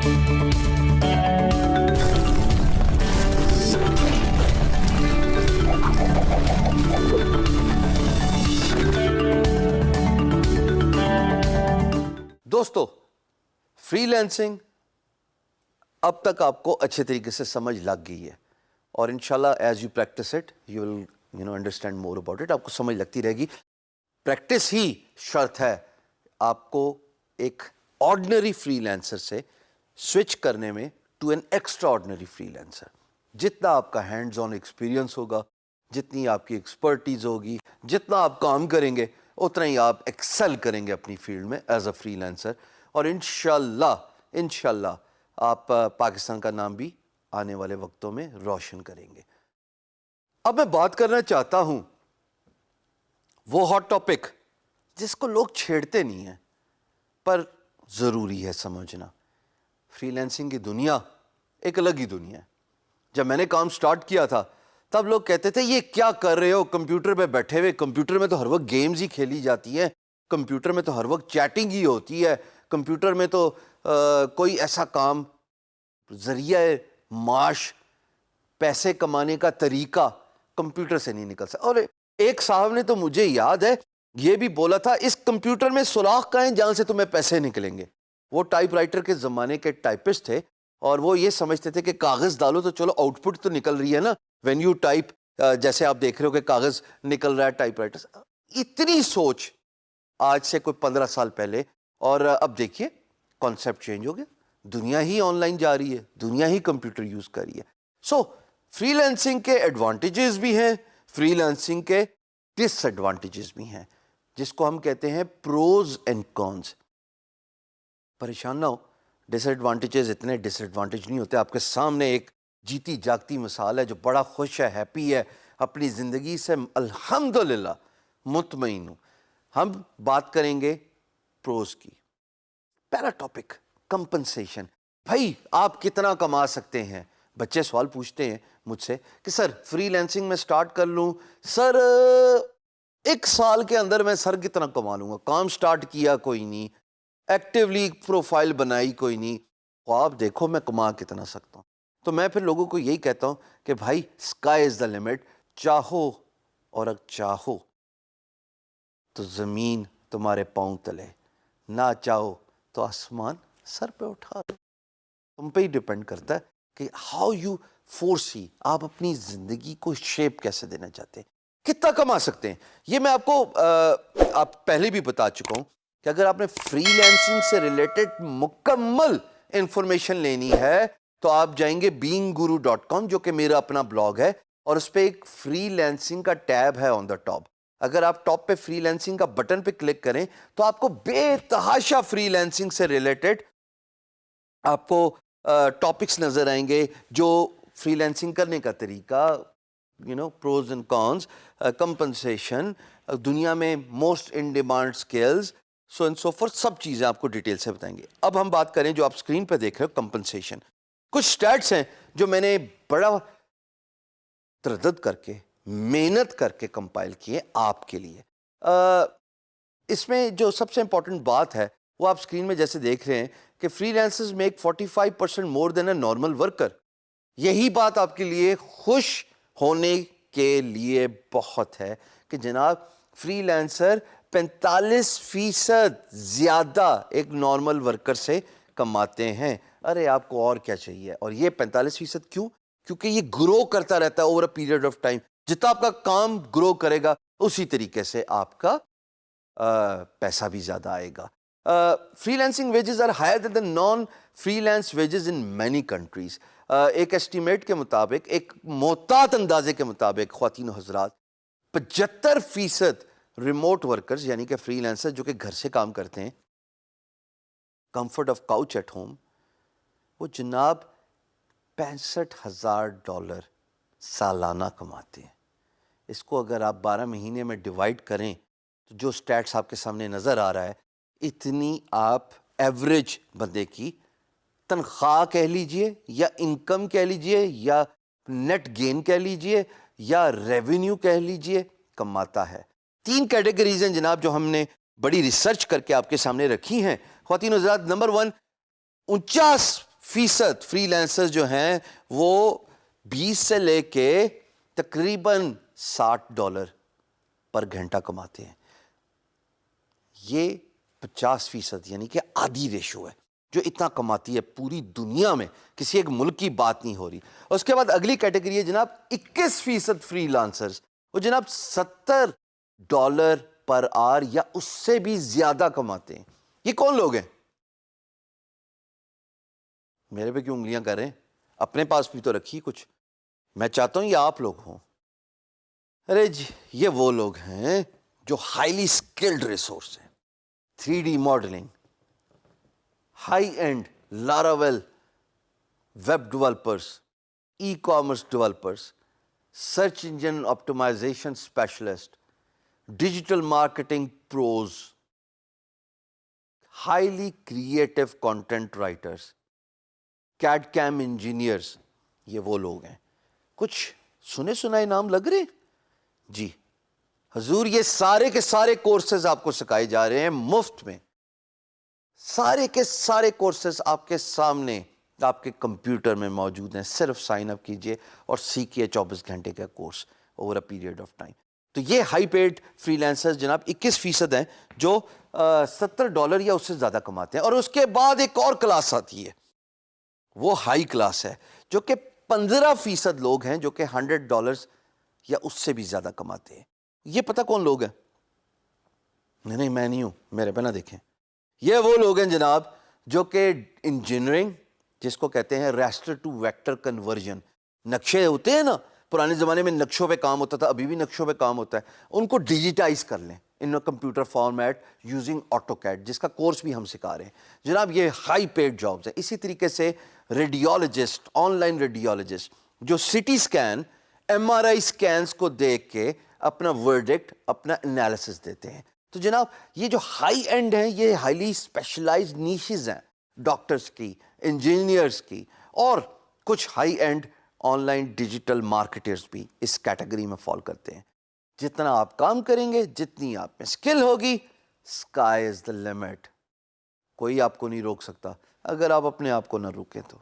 دوستو free lancing اب تک آپ کو اچھے طریقے سے سمجھ لگ گئی ہے اور انشاءاللہ as you practice it you will understand more about it. آپ کو سمجھ لگتی رہے گی. پریکٹس ہی شرط ہے آپ کو ایک آرڈنری فری لینسر سے سوئچ کرنے میں to an extraordinary freelancer. جتنا آپ کا ہینڈز آن ایکسپیرینس ہوگا, جتنی آپ کی ایکسپرٹیز ہوگی, جتنا آپ کام کریں گے, اتنا ہی آپ ایکسل کریں گے اپنی فیلڈ میں ایز اے فری لینسر. اور انشاءاللہ آپ پاکستان کا نام بھی آنے والے وقتوں میں روشن کریں گے. اب میں بات کرنا چاہتا ہوں وہ ہاٹ ٹاپک جس کو لوگ چھیڑتے نہیں ہیں پر ضروری ہے سمجھنا. فری لینسنگ کی دنیا ایک الگ ہی دنیا ہے. جب میں نے کام سٹارٹ کیا تھا تب لوگ کہتے تھے یہ کیا کر رہے ہو, کمپیوٹر پہ بیٹھے ہوئے, کمپیوٹر میں تو ہر وقت گیمز ہی کھیلی جاتی ہیں, کمپیوٹر میں تو ہر وقت چیٹنگ ہی ہوتی ہے, کمپیوٹر میں تو کوئی ایسا کام ذریعہ معاش پیسے کمانے کا طریقہ کمپیوٹر سے نہیں نکل سکتا. اور ایک صاحب نے تو مجھے یاد ہے یہ بھی بولا تھا اس کمپیوٹر میں سوراخ کہیں جہاں سے تمہیں پیسے نکلیں گے. وہ ٹائپ رائٹر کے زمانے کے ٹائپسٹ تھے اور وہ یہ سمجھتے تھے کہ کاغذ ڈالو تو چلو آؤٹ پٹ تو نکل رہی ہے نا, وین یو ٹائپ, جیسے آپ دیکھ رہے ہو کہ کاغذ نکل رہا ہے ٹائپ رائٹر سے. اتنی سوچ آج سے کوئی 15 سال پہلے, اور اب دیکھیے کانسیپٹ چینج ہو گیا. دنیا ہی آن لائن جا رہی ہے, دنیا ہی کمپیوٹر یوز کر رہی ہے. سو فری لینسنگ کے ایڈوانٹیجز بھی ہیں, فری لینسنگ کے ڈس ایڈوانٹیجز بھی ہیں, جس کو ہم کہتے ہیں پروز اینڈ کونز. پریشان نہ ہو, ڈس ایڈوانٹیجز اتنے ڈس ایڈوانٹیج نہیں ہوتے. آپ کے سامنے ایک جیتی جاگتی مثال ہے جو بڑا خوش ہے, ہیپی ہے, اپنی زندگی سے الحمدللہ مطمئن ہوں. ہم بات کریں گے پروز کی. پہلا ٹاپک کمپنسیشن. بھائی آپ کتنا کما سکتے ہیں؟ بچے سوال پوچھتے ہیں مجھ سے کہ سر فری لینسنگ میں سٹارٹ کر لوں, سر 1 سال کے اندر میں سر کتنا کما لوں گا؟ کام سٹارٹ کیا کوئی نہیں, ایکٹیولی پروفائل بنائی کوئی نہیں, خواب دیکھو میں کما کتنا سکتا ہوں. تو میں پھر لوگوں کو یہی کہتا ہوں کہ بھائی اسکائی از دا لمٹ. چاہو اور اگر چاہو تو زمین تمہارے پاؤں تلے, نہ چاہو تو آسمان سر پہ اٹھا دو. تم پہ ہی ڈپینڈ کرتا ہے کہ ہاؤ یو فورسی, آپ اپنی زندگی کو شیپ کیسے دینا چاہتے ہیں, کتنا کما سکتے ہیں. یہ میں آپ کو آپ پہلے بھی بتا چکا ہوں کہ اگر آپ نے فری لینسنگ سے ریلیٹڈ مکمل انفارمیشن لینی ہے تو آپ جائیں گے beinguru.com جو کہ میرا اپنا بلاگ ہے, اور اس پہ ایک فری لینسنگ کا ٹیب ہے آن دا ٹاپ. اگر آپ ٹاپ پہ فری لینسنگ کا بٹن پہ کلک کریں تو آپ کو بے تحاشا فری لینسنگ سے ریلیٹڈ آپ کو ٹاپکس نظر آئیں گے, جو فری لینسنگ کرنے کا طریقہ, پروز اینڈ کونز, کمپنسیشن, دنیا میں most in demand skills, so and so forth, سب چیزیں آپ کو ڈیٹیل سے بتائیں گے. اب ہم بات کریں جو آپ اسکرین پہ دیکھ رہے ہو کمپنسیشن. کچھ سٹیٹس ہیں جو میں نے بڑا تردد کر کے محنت کر کے کمپائل کیے آپ کے لیے. اس میں جو سب سے امپورٹنٹ بات ہے وہ آپ اسکرین میں جیسے دیکھ رہے ہیں کہ freelancers make 45% more than a normal worker. یہی بات آپ کے لیے خوش ہونے کے لیے بہت ہے کہ جناب فری لینسر 45% زیادہ ایک نارمل ورکر سے کماتے ہیں. ارے آپ کو اور کیا چاہیے؟ اور یہ 45% کیوں؟ کیونکہ یہ گرو کرتا رہتا ہے over a period of time. جتنا آپ کا کام گرو کرے گا اسی طریقے سے آپ کا پیسہ بھی زیادہ آئے گا. Freelancing wages are higher than the non freelance wages in many countries. ایک ایسٹیمیٹ کے مطابق, ایک محتاط اندازے کے مطابق خواتین و حضرات, 75% ریموٹ ورکرز یعنی کہ فری لینسر جو کہ گھر سے کام کرتے ہیں, comfort of couch at home, وہ جناب $65,000 سالانہ کماتے ہیں. اس کو اگر آپ 12 مہینے میں ڈیوائڈ کریں تو جو سٹیٹس آپ کے سامنے نظر آ رہا ہے, اتنی آپ ایوریج بندے کی تنخواہ کہہ لیجئے یا انکم کہہ لیجئے یا نیٹ گین کہہ لیجئے یا ریونیو کہہ لیجئے کماتا ہے. 3 کیٹیگریز ہیں جناب جو ہم نے بڑی ریسرچ کر کے آپ کے سامنے رکھی ہیں خواتین و حضرات. نمبر 1, 49 فیصد فری لینسرز جو ہیں وہ 20 سے لے کے تقریباً $60 پر گھنٹہ کماتے ہیں. یہ 50% یعنی کہ آدھی ریشو ہے جو اتنا کماتی ہے پوری دنیا میں. کسی ایک ملک کی بات نہیں ہو رہی. اور اس کے بعد اگلی کیٹیگری ہے جناب 21% فری لانسرز. وہ جناب $70 پر آور یا اس سے بھی زیادہ کماتے ہیں. یہ کون لوگ ہیں؟ میرے پہ کیوں انگلیاں کر رہے ہیں؟ اپنے پاس بھی تو رکھی کچھ. میں چاہتا ہوں یہ آپ لوگ ہوں. ارے جی یہ وہ لوگ ہیں جو ہائیلی اسکلڈ ریسورس ہیں. 3D modelling, high end Laravel web developers, ecommerce developers, search engine optimisation specialist, digital marketing pros, highly creative content writers, CAD CAM engineers. یہ وہ لوگ ہیں. کچھ سنے سنائے نام لگ رہے جی حضور. یہ سارے کے سارے کورسز آپ کو سکھائے جا رہے ہیں مفت میں. سارے کے سارے کورسز آپ کے سامنے آپ کے کمپیوٹر میں موجود ہیں. صرف سائن اپ کیجئے اور سیکھیے 24 گھنٹے کا course over a period of time. تو یہ ہائی پیڈ فری لینسرز جناب 21% ہیں جو $70 یا اس سے زیادہ کماتے ہیں. اور اس کے بعد ایک اور کلاس آتی ہے، وہ ہائی کلاس ہے جو کہ 15% لوگ ہیں جو کہ $100 یا اس سے بھی زیادہ کماتے ہیں. یہ پتہ کون لوگ ہیں؟ نہیں میں نہیں ہوں، میرے پہ نہ دیکھیں. یہ وہ لوگ ہیں جناب جو کہ انجینئرنگ، جس کو کہتے ہیں ریسٹر ٹو ویکٹر کنورژن، نقشے ہوتے ہیں نا، پرانے زمانے میں نقشوں پہ کام ہوتا تھا، ابھی بھی نقشوں پہ کام ہوتا ہے، ان کو ڈیجیٹائز کر لیں in computer format using AutoCAD, جس کا کورس بھی ہم سکھا رہے ہیں. جناب یہ ہائی پیڈ جابز ہیں. اسی طریقے سے ریڈیولوجسٹ، آن لائن ریڈیولوجسٹ جو سٹی اسکین، ایم آر آئی اسکینس کو دیکھ کے اپنا ورڈکٹ، اپنا انالیسس دیتے ہیں. تو جناب یہ جو ہائی اینڈ ہیں یہ ہائیلی اسپیشلائز نیشز ہیں ڈاکٹرز کی، انجینئرز کی، اور کچھ high and on line digital marketers بھی اس کیٹیگری میں فال کرتے ہیں. جتنا آپ کام کریں گے، جتنی آپ میں اسکل ہوگی، اسکائی از دا لمٹ. کوئی آپ کو نہیں روک سکتا اگر آپ اپنے آپ کو نہ روکیں تو.